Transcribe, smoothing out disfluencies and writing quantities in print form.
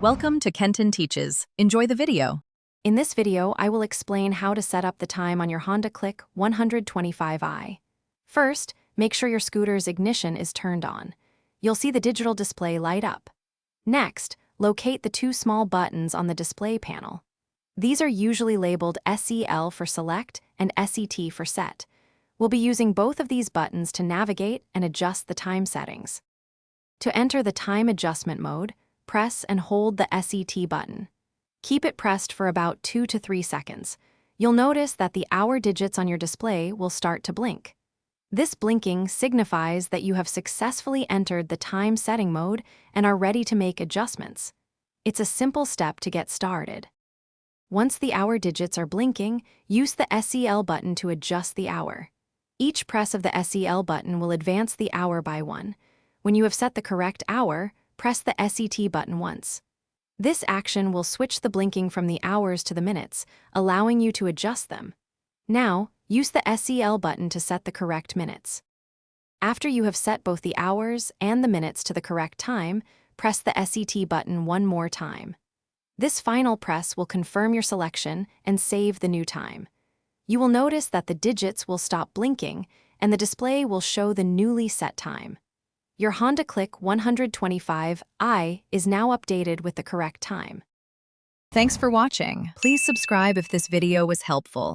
Welcome to Kenton Teaches. Enjoy the video. In this video, I will explain how to set up the time on your Honda Click 125i. First, make sure your scooter's ignition is turned on. You'll see the digital display light up. Next, locate the two small buttons on the display panel. These are usually labeled SEL for Select and SET for Set. We'll be using both of these buttons to navigate and adjust the time settings. To enter the time adjustment mode, press and hold the SET button. Keep it pressed for about 2 to 3 seconds. You'll notice that the hour digits on your display will start to blink. This blinking signifies that you have successfully entered the time setting mode and are ready to make adjustments. It's a simple step to get started. Once the hour digits are blinking, use the SEL button to adjust the hour. Each press of the SEL button will advance the hour by 1. When you have set the correct hour, press the SET button once. This action will switch the blinking from the hours to the minutes, allowing you to adjust them. Now, use the SEL button to set the correct minutes. After you have set both the hours and the minutes to the correct time, press the SET button one more time. This final press will confirm your selection and save the new time. You will notice that the digits will stop blinking and the display will show the newly set time. Your Honda Click 125i is now updated with the correct time. Thanks for watching. Please subscribe if this video was helpful.